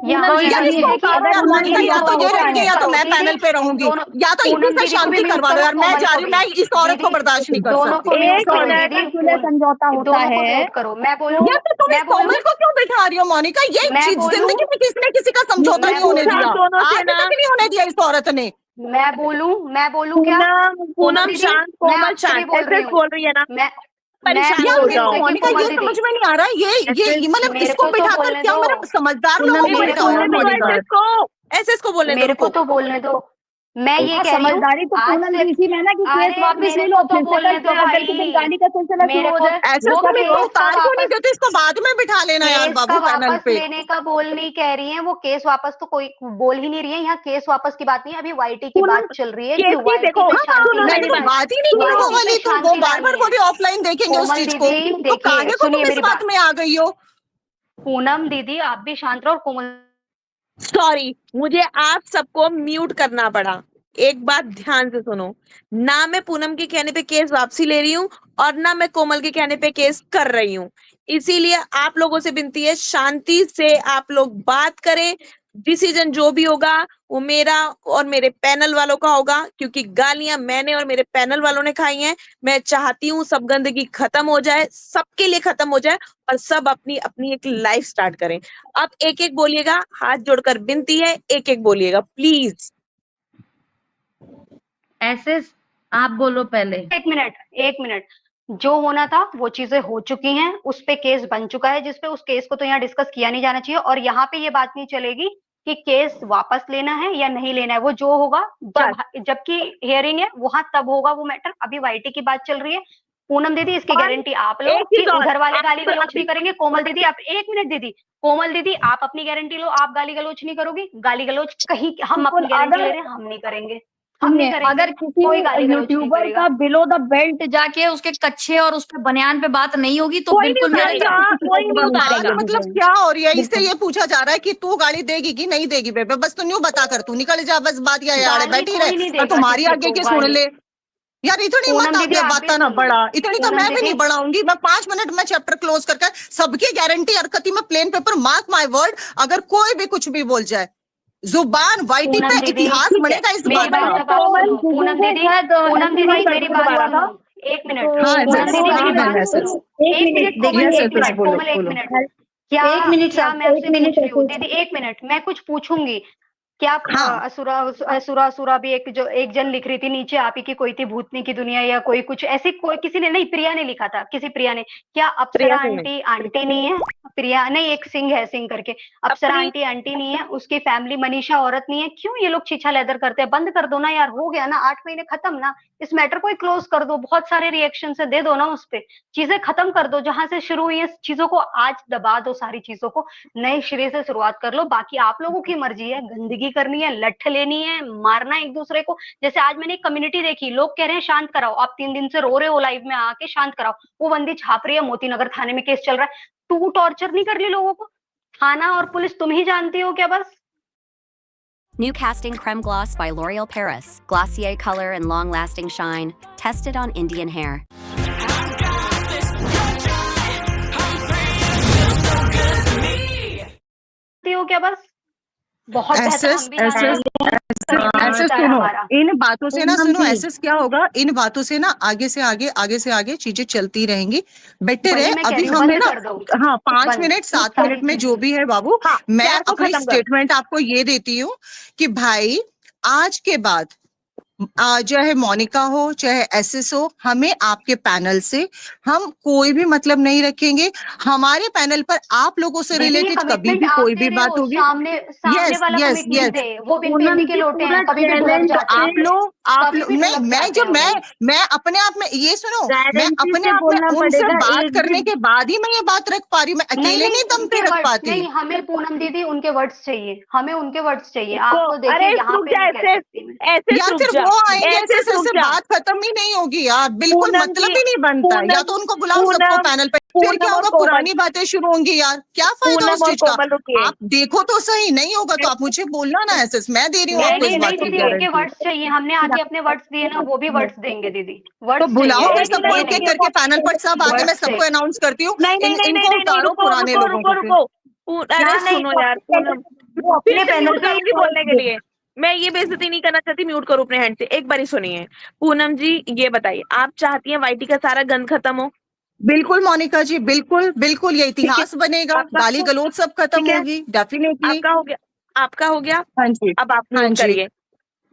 यहाँ कोई यार नहीं इसको है। उतारो यार पूनम मोनिका, दीदी या को तो ये होता रहेंगे है। या तो मैं दीदी, पैनल पे रहूंगी, दोनों- या तो पूनम इनकी से दीदी को शांति भी म्यूट करवा दो करो, यार। मैं कोमल जा को रही हूँ, भी। मैं इस औरत को दीदी, बर्दाश्त नहीं कर दोनों सकती। को म्यूट एक करो मिनट, दीदी, सुलह समझौता होता दोनों को है। म्यूट करो। मैं बोलूं, यार तो तुम इस मैं बोलूं, कोमल को क्यों बिठा रही हो मोनिका? ये मैं बोलूं, जिंदगी में किसने किसी का समझौता मैं नहीं होने बोलूं, दिया, दोनों से आज ना तक नहीं होने दिया इस औरत ने। मैं बोलूं क्या? पूनम कोमल पूनम दीदी, शांत, मैं कोमल आपसे भी शांत, बोल रही एसएस हूँ। बोल रही है ना, मैं परेशान यार हो मेरे जाओ। को देखिए मोनिका कोमल ये दीदी, समझ में नहीं आ रहा है, ये मतलब मेरे इसको को तो बिठाकर बोलने क्या दो। मेरे समझदार लोगों को मेरे को बिठाओ यार बोलने दो मोनिका। एसएस को, एसएस को बोलने दो, मेरे को रुको। तो बोलने दो। मैं ये हाँ, कह रही हूँ, समझदारी तो आज पूनम से जी इसी में ना कि केस अरे वापस मेरे ले लो, को तो फिर से बोलने कल दो सुबह करके फिर भाई, गाली का सिलसिला शुरू मेरे हो को जाए। ऐसे वो को भी तो केस का उतार क्यों नहीं वापस देते? इसको बाद में बिठा लेना यार केस का बाबू पैनल वापस पे। लेने का बोल नहीं कह रही है, वो केस वापस तो कोई बोल ही नहीं रही है। यहाँ केस वापस की बात नहीं है, अभी वाईटी की पूनम, बात चल रही है केस कि की वाईटी देखो, पे हाँ शांति सुनो मैंने मेरी तो लानी है। बात, बात ही नहीं की वो वाईटी पे वाली, तो वो शांति बार बार लानी है। बोली ऑफलाइन देखेंगे उस कोमल चीज को, दीदी तो देखिए, काहे को सुनिए तुम इस मेरी बात बात। में आ गई हो? पूनम दीदी आप भी शांत रहो, और कोमल सॉरी, मुझे आप सबको म्यूट करना पड़ा। एक बात ध्यान से सुनो, ना मैं पूनम के कहने पे केस वापसी ले रही हूँ और ना मैं कोमल के कहने पे केस कर रही हूँ। इसीलिए आप लोगों से विनती है, शांति से आप लोग बात करें। डिसीजन जो भी होगा वो मेरा और मेरे पैनल वालों का होगा, क्योंकि गालियां मैंने और मेरे पैनल वालों ने खाई हैं। मैं चाहती हूँ सब गंदगी खत्म हो जाए, सबके लिए खत्म हो जाए, और सब अपनी अपनी एक लाइफ स्टार्ट करें। अब एक एक बोलिएगा, हाथ जोड़कर विनती है, एक एक बोलिएगा प्लीज। ऐसे आप बोलो पहले। एक मिनट, जो होना था वो चीजें हो चुकी हैं, उस पे केस बन चुका है, जिसपे उस केस को तो यहाँ डिस्कस किया नहीं जाना चाहिए, और यहाँ पे ये बात नहीं चलेगी कि केस वापस लेना है या नहीं लेना है। वो जो होगा जबकि हियरिंग है वहां तब होगा वो मैटर। अभी वाईटी की बात चल रही है। पूनम दीदी इसकी और गारंटी आप लो एक कि चीज और, उधर वाले आप गाली गलौज अभी- नहीं करेंगे। कोमल दीदी आप एक मिनट दीदी, कोमल दीदी आप अपनी गारंटी लो, आप गाली गलौज नहीं करोगी। गाली गलौज कहीं हम अपनी बिल्कुल, गारंटी ले अगर रहे हैं, हम नहीं करेंगे, हम नहीं सुनिए, करेंगे। अगर किसी कोई गाली गलौज नहीं यूट्यूबर करेगा। का बिलो द बेल्ट जाके उसके कच्छे और उस पे बनियान पे बात नहीं होगी तो कोई नहीं बिल्कुल मेरे उतारेगा, तरफ से कोई नहीं किसी बात उतारेगा। मतलब क्या हो रही है? इससे ये पूछा जा रहा है कि तू गाली देगी कि नहीं देगी बेबे? बस तू न्यू बता कर, तू निकल जा, बस बात या यार गाली बैठी कोई रहे नहीं और देगा तुम्हारी किसी आगे को के सुन गाली। ले यार। इतनी मत पूनम दीदी आगे आप बात भी ना सुनो। बढ़ा, इतनी तो पूनम मैं भी दीदी नहीं बढ़ाऊंगी। मैं 5 मिनट में चैप्टर क्लोज करके सबकी गारंटी हरकती में plain paper, mark my word, अगर कोई भी कुछ भी बोल जाए, जुबान वाईटी पूनम पे दीदी इतिहास बनेगा इस मेरी बात बात का। अब आप सुनो। पूनम दीदी, पूनम दीदी मेरी बात सुनो। एक मिनट, हाँ पूनम दीदी मेरी बात ऐसे सुनो। एक मिनट कोमल, यस एक मिनट बोलो कोमल, एक बोलो। मिनट। क्या मैं आपसे पूछ रही हूँ दीदी? एक मिनट, मैं कुछ पूछूंगी। क्या हाँ असुरा असुरा असुरा भी एक जन लिख रही थी नीचे, आप ही की कोई थी भूतनी की दुनिया या कोई कुछ ऐसी, कोई किसी ने नहीं, प्रिया ने लिखा था, किसी प्रिया ने। क्या प्रिया अप्सरा सिंह ने। आंटी आंटी नहीं है? प्रिया नहीं, एक सिंह है, सिंह करके। अप्सरा अपनी आंटी आंटी नहीं है? उसकी फैमिली मनीषा औरत नहीं है? क्यों ये लोग छीछा लेदर करते हैं? बंद कर दो ना यार, हो गया ना, 8 महीने खत्म ना। इस मैटर को ही क्लोज कर दो, बहुत सारे रिएक्शन से दे दो ना उस पे, चीजें खत्म कर दो। जहां से शुरू हुई है चीजों को आज दबा दो, सारी चीजों को नए सिरे से शुरुआत कर लो। बाकी आप लोगों की मर्जी है, गंदगी करनी है, लठ लेनी है, मारना एक दूसरे को। जैसे आज मैंने एक कम्युनिटी देखी, लोग कह रहे हैं शांत कराओ, आप 3 दिन से रो रहे हो लाइव में आके, शांत कराओ। वो बंदी छाप रही है, मोती नगर थाने में केस चल रहा है। तू टॉर्चर नहीं कर ली लोगों को? थाना और पुलिस तुम ही जानती हो क्या बस? New Casting Creme Gloss by L'Oreal Paris. Glossier color and long-lasting shine. Tested on Indian hair. जानती हो क्या बस? बहुत बेहतर, हम भी जानते हैं। ऐसे रिश्ता है सुनो, हमारा। इन बातों से ना पूनम सुनो, जी। ऐसे क्या होगा, इन बातों से ना आगे से आगे चीजें चलती रहेंगी। बेटर वही है मैं कह अभी रही हूँ, हमें बंद ना, कर दो। हाँ 5 बंद। मिनट 7 सारी मिनट में चीजें। जो भी है बाबू, हाँ, मैं प्यार को अपनी खत्म कर। स्टेटमेंट आपको ये देती हूँ कि भाई आज के बाद चाहे मोनिका हो चाहे एसएस हो, हमें आपके पैनल से हम कोई भी मतलब नहीं रखेंगे। हमारे पैनल पर आप लोगों से दीदी ये रिलेटेड कभी कमिटमेंट भी आप कोई दे भी रहे बात हो, होगी। सामने वाला यस कमिटमेंट दे, वो बिन पूनम पेंदी के जी लोटे पूरा हैं, कभी भी ढुलक चैलेंज जाते आप हैं। लोग कभी भी नहीं, ढुलक मैं जाते जब हैं वो। मैं अपने आप में ये सुनो, मैं गारंटी अपने से आप में बोलना उनसे पड़ेगा। बात एक करने दिन के बाद ही मैं ये बात रख पा रही हूँ, मैं अकेले नहीं दम उनके पे रख वर्ड्स पाती। नहीं, हमें पूनम दीदी उनके वर्ड्स चाहिए, हमें उनके वर्ड्स चाहिए। आप को तो देखिए अरे यहाँ रुक पे जा, नहीं कह ऐसे सकती मैं। ऐसे यार रुक फिर जा, वो आएंगे ऐसे ऐसे रुक ऐसे जा। बात खत्म ही नहीं होगी यार, बिल्कुल पूनम मतलब जी, ही नहीं बनता है। या पूनम तो उनको बुलाओ सबको पूनम पैनल पे, फिर क्या पूनम और होगा, कोमल, पुरानी बातें शुरू होंगी यार, क्या फायदा उस पूनम और चीज का? कोमल रुकिए। आप देखो तो सही, नहीं होगा तो आप मुझे बोलना ना, ऐसे मैं दे रही हूँ नहीं आपको इस नहीं बात नहीं की दीदी, उनके गारंटी। वर्ड्स चाहिए, हमने आगे अपने वर्ड्स दिए ना, वो भी वर्ड्स देंगे दीदी, तो वर्ड्स बुलाओ चाहिए फिर आगे, सबको ये एक एक नहीं करके पैनल पर, सब आगे मैं वर्ड्स सबको चाहिए। अनाउंस करती हूँ। नहीं नहीं नहीं नहीं इनको नहीं नहीं, उतारो रुको पुराने रुको लोगों रुको को फिर। रुको। अरे सुनो यार पूनम, वो अपने फिर से पैनल म्यूट पे करूंगी बोलने के लिए। मैं ये बेइज्जती नहीं करना चाहती, म्यूट करो अपने हैंड से। एक बारी सुनिए पूनम जी, ये बताइए आप चाहती हैं वाईटी का सारा गंद खत्म हो? बिल्कुल मोनिका जी, बिल्कुल बिल्कुल, ये ठीक है, इतिहास बनेगा, आपका गाली गलौज सब ठीक खत्म है, होगी, डेफिनेटली। आपका हो गया, आपका हो गया। हाँ जी, अब आप हाँ म्यूट जी। करिए।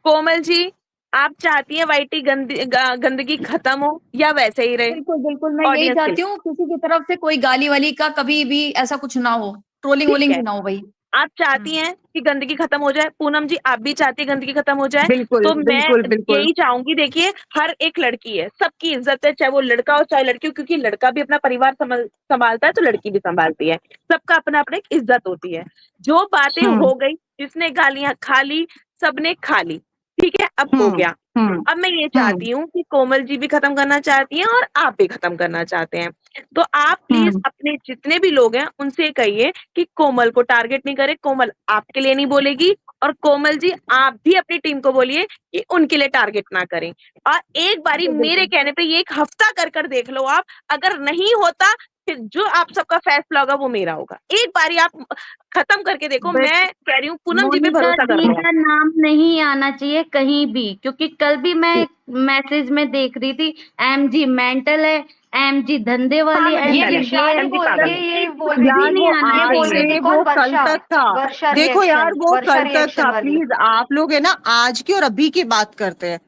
कोमल जी, आप चाहती हैं वाईटी गंदगी खत्म हो या वैसे ही रहे? बिल्कुल बिल्कुल, मैं यही ऑडियंस के चाहती लिए हूँ किसी की तरफ से कोई गाली वाली का कभी भी ऐसा कुछ ना हो, ट्रोलिंग ठीक वोलिंग है, भी ना हो भाई। आप चाहती हैं कि गंदगी खत्म हो जाए। पूनम जी आप भी चाहती है गंदगी खत्म हो जाए। बिल्कुल तो मैं बिल्कुल बिल्कुल। यही चाहूंगी, देखिए हर एक लड़की है, सबकी इज्जत है, चाहे वो लड़का हो चाहे लड़की हो, क्योंकि लड़का भी अपना परिवार संभालता है तो लड़की भी संभालती है। सबका अपना अपना एक इज्जत होती है। जो बातें हो गई, जिसने गालियां खा ली, सबने खा ली, ठीक है, अब हो गया। अब मैं ये चाहती हूँ कि कोमल जी भी खत्म करना चाहती हैं और आप भी खत्म करना चाहते हैं। तो आप प्लीज अपने जितने भी लोग हैं उनसे कहिए कि कोमल को टारगेट नहीं करे, कोमल आपके लिए नहीं बोलेगी, और कोमल जी आप भी अपनी टीम को बोलिए कि उनके लिए टारगेट ना करें। और एक बारी मेरे कहने पे ये एक हफ्ता कर कर देख लो आप, अगर नहीं होता फिर जो आप सबका फैसला होगा वो मेरा होगा। एक बारी आप खत्म करके देखो। बट मैं कह रही हूँ पूनम जी पे मोनिका भरोसा कर जी लो। का नाम नहीं आना चाहिए कहीं भी, क्योंकि कल भी मैं एक मैसेज में देख रही थी, एमजी मेंटल है, एमजी धंधे वाली, पागल ये है, एमजी विशाल ये, ही एमजी बोल पागल ये है। यही बोल कुछ रही भी यार थी, नहीं वो आना ये आज बोल रही चाहिए। थी से कौन? वो कल वर्षा, तक था। वर्षा देखो यार रिएक्शन, वो वर्षा कल तक रिएक्शन था। वाली। प्लीज आप लोग है ना आज की और अभी की बात करते हैं।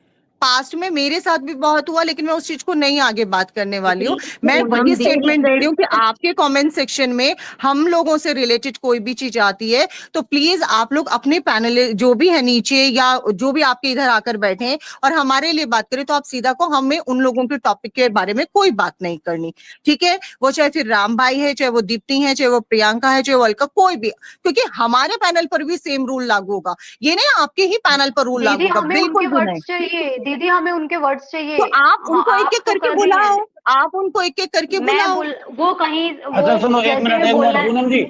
पास्ट में मेरे साथ भी बहुत हुआ, लेकिन मैं उस चीज को नहीं आगे बात करने वाली हूँ। मैं पूनम वही दीदी स्टेटमेंट दे रही हूँ कि से आपके कमेंट सेक्शन में हम लोगों से रिलेटेड कोई भी चीज आती है तो प्लीज आप लोग अपने पैनल जो भी है नीचे या जो भी आपके इधर आकर बैठे हैं और हमारे लिए बात करें, तो आप सीधा को हमें उन लोगों के टॉपिक के बारे में कोई बात नहीं करनी, ठीक है? वो चाहे फिर राम भाई है, चाहे वो दीप्ति है, चाहे वो प्रियंका है, चाहे वो अलका, कोई भी, क्योंकि हमारे पैनल पर भी सेम रूल लागू होगा। ये नहीं आपके ही पैनल पर रूल लागू दीदी होगा, हमें बिल्कुल उनके भी नहीं। वर्ड्स चाहिए, दीदी हमें उनके वर्ड्स चाहिए। तो आप हाँ, उनको एक आप एक तो करके कर रही हैं। बुलाओ, आप उनको एक एक करके मैं बुलाओ। बोल वो कहीं अच्छा वो सुनो, एक जैसे मिनट भी एक बोल मिनट रहा है। पूनम जी,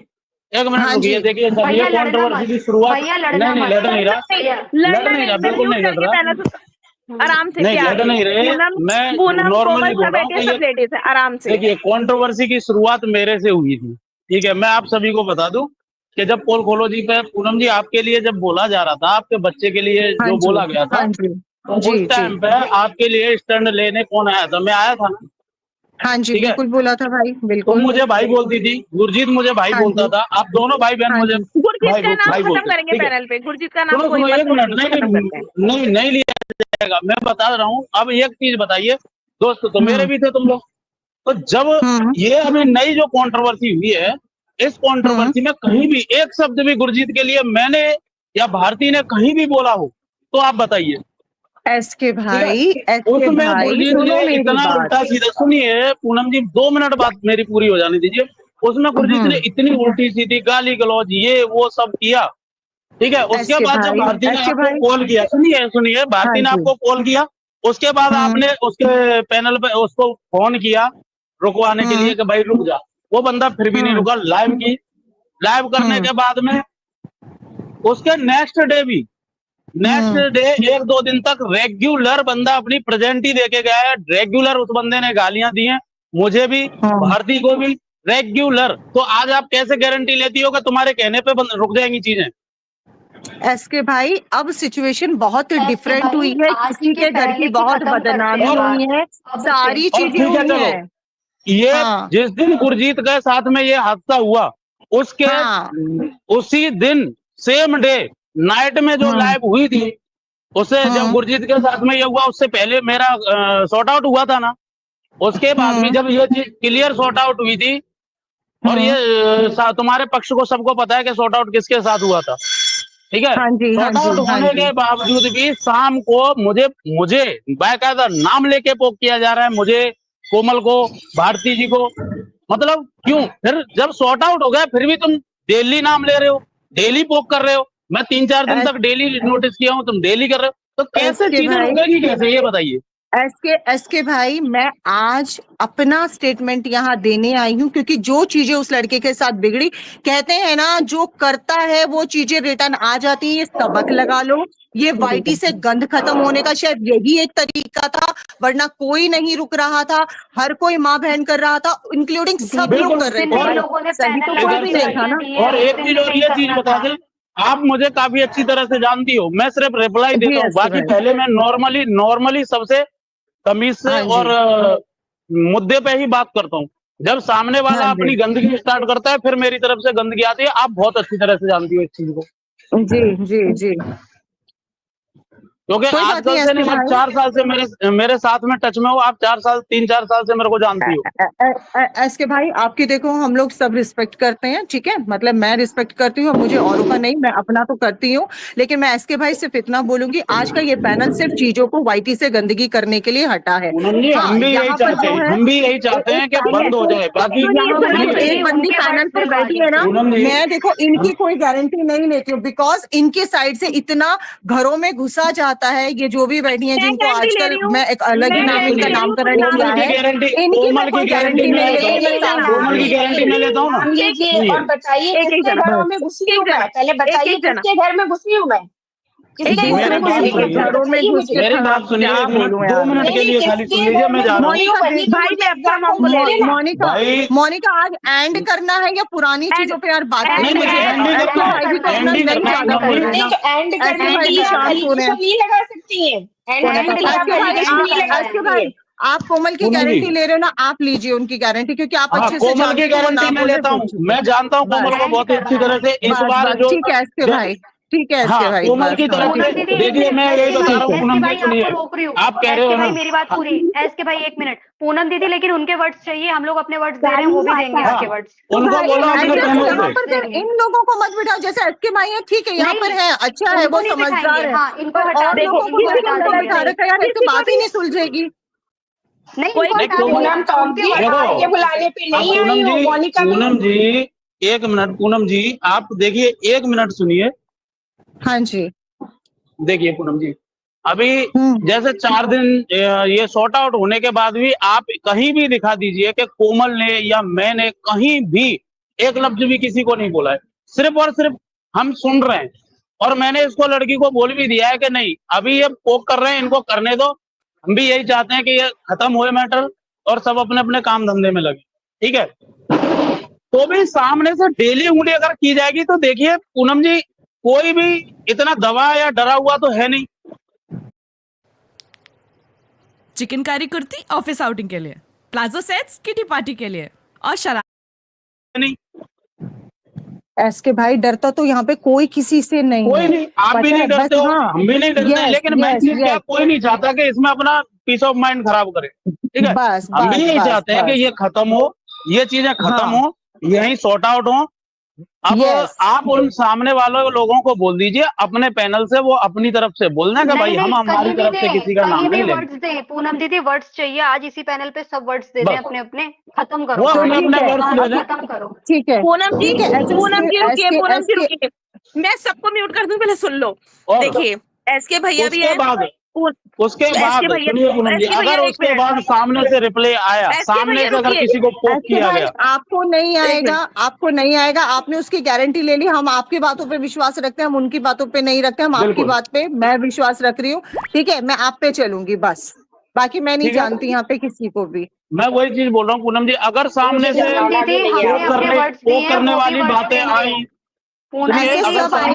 एक मिनट हाँ रुकिए। जी। देखिए जब ये भैया लड़ना कंट्रोवर्सी मत, की शुरुआत, भैया नहीं लड़ना नहीं मत, लड़ नहीं रहा, भैया। लड़ नहीं रहा, मैं बिल्कुल म्यूट नहीं लड़ करके रहा, पहले आराम से नहीं प्यार लड़ से। नहीं रहे। पूनम, मैं पूनम नॉर्मली कोमल बोल सब रहा हूँ बैठे, कि सब लेडीज है, आराम से। देखिए कंट्रोवर्सी की शुरुआत मेरे से हुई थी, ठीक है? मैं आप सभी को बता दूं कि जब पोल खोलो जी पे पूनम जी आपके लिए जब बोला जा रहा था, आपके बच्चे के लिए हाँ जो जी। बोला गया था, हाँ जी। तो जी उस जी। टाइम पे आपके लिए स्टैंड लेने कौन आया था? मैं आया था ना, हाँ जी, ठीक है? बिल्कुल बोला था भाई, तुम बिल्कुल। मुझे भाई बोलती थी, गुरजीत मुझे भाई हाँ बोलता जी। था, आप दोनों भाई बहन हाँ मुझे जी। गुरजीत का नाम भाई खत्म बोलते थे, करेंगे ठीक है? पैनल पे, गुरजीत का नाम सुनो कोई सुनो मत एक लो मिनट, प्लीज, नहीं खत्म करते हैं। नहीं नहीं नहीं लिया जाएगा, मैं बता रहा हूँ। अब एक चीज बताइए दोस्त, तो मेरे भी थे तुम लोग, तो जब हम्म ये अभी नई जो कंट्रोवर्सी हुई है, इस हम्म। कंट्रोवर्सी में कहीं भी एक शब्द भी गुरजीत के लिए मैंने या भारती ने कहीं भी बोला हो तो आप बताइए, एसके ठीक है? भाई, एसके उसमें भाई गुरजीत सुनो ने मेरी इतना बात। उल्टा सीधा, सुनिए पूनम जी 2 मिनट बात मेरी पूरी हो जाने दीजिए। उसमें गुरजीत ने इतनी उल्टी सीधी गाली गलौज ये वो सब किया, ठीक है? उसके एसके बाद जब भाई, भारती ने एसके आपको भाई। कॉल किया, सुनिए सुनिए, हाँ भारती ने जी। आपको कॉल किया, उसके बाद हम्म आपने उसके पैनल पे उसको फोन किया रुकवाने के लिए हम्म कि भाई रुक जा, वो बंदा फिर भी नहीं हम्म रुका। लाइव की, लाइव करने हम्म के बाद में उसके नेक्स्ट डे भी, नेक्स्ट हम्म डे 1-2 दिन तक रेगुलर बंदा अपनी प्रेजेंट ही देके गया है। रेगुलर उस बंदे ने गालियां दी हैं, मुझे भी, हम्म। भारती को भी, रेगुलर। तो आज आप कैसे गारंटी लेती हो कि तुम्हारे कहने पे रुक जाएंगी चीजें? एसके भाई, अब सिचुएशन बहुत एसके डिफरेंट हुई भाई है, आज किसी के के घर की पहले की बहुत खत्म करते बदनामी हैं और बात। हुई है, अब से सारी और चीजें ठीक है हुई चलो, है। ये हाँ जिस दिन गुरजीत के साथ में ये हादसा हुआ, उसके हाँ। उसी दिन सेम डे नाइट में जो हम्म लाइव हुई थी, उससे जब हम्म गुरजीत के साथ में ये हुआ, उससे पहले मेरा सॉर्ट आउट हुआ था ना। उसके बाद भी हम्म जब ये चीज क्लियर सॉर्ट आउट हुई थी, और ये हम्म। तुम्हारे पक्ष को सबको पता है कि सॉर्ट आउट किसके साथ हुआ था, ठीक है? हाँ जी, हाँ सॉर्ट जी, आउट हाँ होने जी। के बावजूद भी शाम को मुझे मुझे बाकायदा नाम लेके पोक किया जा रहा है, मुझे, कोमल को, भारती जी को। मतलब क्यों? फिर जब सॉर्ट आउट हो गया फिर भी तुम डेली नाम ले रहे हो, डेली पोक कर रहे हो। मैं 3-4 दिन एस, तक डेली नोटिस किया हूं, तुम डेली कर रहे हो, तो कैसे एसके चीजें भाई, रुकेगी कैसे, ये बताइए? एसके भाई, मैं आज अपना स्टेटमेंट यहाँ देने आई हूँ, क्योंकि जो चीजें उस लड़के के साथ बिगड़ी, कहते हैं ना जो करता है वो चीजें रिटर्न आ जाती है। ये सबक लगा लो। ये वाईटी से गंद खत्म होने का शायद यही एक तरीका था, वरना कोई नहीं रुक रहा था। हर कोई माँ बहन कर रहा था, इंक्लूडिंग सब दीदी लोग बिल्कुल। कर रहे जिन थे जिन और भाई। लोगों ने सही तो पैनल कोई इधर भी वाली से, नहीं था गालियां ना। दी हैं और उस एक दिन चीज भी और नहीं ये चीज करना बता था। दें, आप मुझे काफी अच्छी तरह से जानती हो, मैं सिर्फ रिप्लाई जी, देता हूँ, एसके बाकी भाई। पहले मैं नॉर्मली सबसे तमीज से हाँ जी। और मुद्दे पे ही बात करता हूँ। जब सामने वाला हाँ जी। अपनी गंदगी स्टार्ट करता है, फिर मेरी तरफ से गंदगी आती है। आप बहुत अच्छी तरह से जानती हो इस चीज को, जी, जी, जी। क्योंकि कोई बात आजकल नहीं से नहीं, एसके आप भाई। 4 साल से मेरे साथ में टच में हो। आप 3-4 साल से मेरे को जानती हो। एसके भाई, आपकी देखो हम लोग सब रिस्पेक्ट करते हैं, ठीक है, मतलब मैं रिस्पेक्ट करती हूँ, मुझे औरों का नहीं, मैं अपना तो करती हूँ। लेकिन मैं एसके भाई सिर्फ इतना बोलूंगी, आज का ये पैनल सिर्फ चीजों को वाईटी से गंदगी करने के लिए हटा है। पूनम जी, हाँ, हम भी यही यहाँ पर चाहते जो हैं, है हम भी यही चाहते एक हैं कि पैनल बंद हो पे जाए। बाकी यहाँ पर जो सुनिए, एक बंदी उनके पैनल वर्ड्स पर पे बैठी है ना, पूनम जी, मैं देखो इनकी कोई गारंटी नहीं लेती हूँ, बिकॉज इनके साइड से इतना घरों में घुसा जाता है। ये जो भी बैठी है, मैं जिनको गारंटी ले आजकल रही हूँ, मैं एक अलग ही मैं नाम गारंटी इनका ले रही हूँ, तो नामकरण किया नाम है, इनकी कोमल मैं की कोई गारंटी गारंटी मैं नहीं लेता लेती। हूँ, कोमल की गारंटी मैं लेता हूँ ना। मान लीजिए सुनिए, और बताइए एक किसके जना, घरों में घुसी हूँ मैं, पहले एक बताइए जना, किसके घर में घुसी हूँ मैं, किसके घर मेरी में बात घुसी हूँ, सुनिए, पहले घरों में बताइए घुस के मुझे। मेरी बात सुनिए, क्या 1 मिनट, बोलूं 2 यार। मिनट के नहीं, लिए खाली किसके सुन लीजिए, घर मैं में जा रहा हूँ। घुसी हूँ, मोनिका वही तो भाई मुझे मैं अपना एग्जैक्ट मुंह बोले बोलिए ना। मोनिका भाई आज एंड करना है या पुरानी चीजों पे यार बात एंड नहीं, करनी मुझे है? एंड ही एसके करना भाई भी तो है, अपना एंड ही नहीं करना है ज्यादा पूनम बोल जी। रहे नहीं ना। तो एंड एसके करने भाई के भी लिए आप शांत हो रहे एलिगेशन हैं। नहीं लगा सकती हैं, एंड करने के लिए आप एसके भाई एलिगेशन नहीं लगा एसके सकती भाई, हैं। आप कोमल की पूनम जी, गारंटी ले रहे हो ना, आप लीजिए उनकी गारंटी, क्योंकि आप हाँ, अच्छे से कोमल की जानते हो वो गारंटी ना मैं बोले लेता तो हूँ। ठीक है। मैं जानता हूँ कोमल बस को एंड बहुत कर अच्छी रहा तरह है। से। इस बस बार बस जो ठीक है एसके भाई, ठीक है एसके हाँ, भाई, कोमल बस की हाँ तरफ ठीक से पूनम है। दीदी, एक देखिए, मिनट, मैं यही एसके बता भाई, रहा हूँ एसके पूनम जी, भाई सुनिए, आपको रोक रही हूँ। आप कह रहे एसके हो भाई ना। मेरी बात पूरी, एसके भाई एक मिनट, पूनम दीदी, लेकिन उनके वर्ड्स चाहिए, हम लोग अपने वर्ड्स दे रहे हैं, वो भी देंगे हाँ, उनके वर्ड्स। तो उनको भाई बोलो अपने एडजस्ट पैनल यहाँ से। पर फिर इन लोगों को मत बिठाओ, जैसे एसके भाई है ठीक है, यहाँ पर नहीं, है, अच्छा है, उनको वो नहीं बिठाएंगे, समझदार है, हाँ, इनको पर हटा और देंगे, लोगों को इनको क्यों हटा तुमको देंगे। बिठा रखा है यार? किसी इससे को बात ही भी नहीं सुलझेगी। नहीं, कोई इनको नहीं, हटा देंगे, पूनम टॉम उनके जी वर्ड्स देखो, आपके चाहिए मुझे। बुलाने पे अब नहीं आई हूँ, मोनिका भी। पूनम जी, 1 मिनट, पूनम जी, आप देखिए, 1 मिनट सुनिए। हाँ जी। देखिए पूनम जी, अभी हम्म। जैसे 4 दिन ये सॉर्ट आउट होने के बाद भी आप कहीं भी दिखा दीजिए कि कोमल ने या मैंने कहीं भी एक लफ्ज भी किसी को नहीं बोला है। सिर्फ और सिर्फ हम सुन रहे हैं, और मैंने इसको, लड़की को बोल भी दिया है कि नहीं, अभी ये पोक कर रहे हैं, इनको करने दो। हम भी यही चाहते हैं कि ये खत्म होए मैटर और सब अपने अपने काम धंधे में लगे, ठीक है। तो भी सामने से डेली उंगली अगर की जाएगी तो देखिए पूनम जी, कोई भी इतना दबा या डरा हुआ तो है नहीं। चिकनकारी कुर्ती ऑफिस आउटिंग के लिए, प्लाजो सेट्स किटी पार्टी के लिए, और शराब नहीं, एसके भाई डरता तो यहाँ पे कोई किसी से नहीं कोई है, नहीं, आप भी पता नहीं है, बस डरते हो, हाँ। हम भी नहीं डरते हैं, यस लेकिन मैं यस चीज क्या, यस, कोई नहीं चाहता कि इसमें अपना पीस ऑफ माइंड खराब करे, ठीक है। बस हम भी बस यही बस चाहते हैं कि बस, ये खत्म हो, ये चीजें खत्म हाँ हो, यही सॉर्ट आउट हो। अब यस। आप उन सामने वालों लोगों को बोल दीजिए अपने पैनल से, वो अपनी तरफ से बोल दें कि भाई नहीं, हम हमारी कहीं भी तरफ से दें, किसी का नाम कहीं भी नहीं लेंगे, वर्ड्स दें, पूनम दीदी वर्ड्स चाहिए, आज इसी पैनल पे सब वर्ड्स दे दें बस अपने अपने, खत्म करो वो तो अपने कहानी, ठीक अपने है, वर्ड्स ले कहानी लें। खत्म करो। ठीक है, पूनम जी, ठीक है, एस पूनम जी रुकिए, के पूनम एस जी के रुकिए, मैं सबको म्यूट कर दूं, पहले सुन लो। और देखिए, एसके भैया भी उसके हैं, बाद उसके एसके बाद भैया, सुनिए पूनम जी, एसके भैया अगर एक उसके मिनट, बाद सामने से रिप्लाई आया, एसके सामने भैया से अगर रुकिए, किसी को पोक एसके किया भाई गया, आपको नहीं एक आएगा, मिनट, आपको नहीं आएगा, आपने उसकी गारंटी ले ली, हम आपकी बातों पे विश्वास रखते हैं, हम उनकी बातों पे नहीं रखते, हम आपकी बिल्कुल बात पे मैं विश्वास रख रही हूँ, ठीक है, मैं आप पे चलूंगी बस, बाकी मैं नहीं ठीक है। जानती यहाँ पे किसी को भी। मैं वही चीज बोल रहा हूँ पूनम जी, अगर सामने से मुझे पूनम खाना दीदी, भी नहीं हमने आता। अपने वर्ड्स दिए पोक हैं, करने वो भी वाली वर्ड्स बातें देंगे। आई, पूनम सुनिए, ऐसे दीदी, अगर सब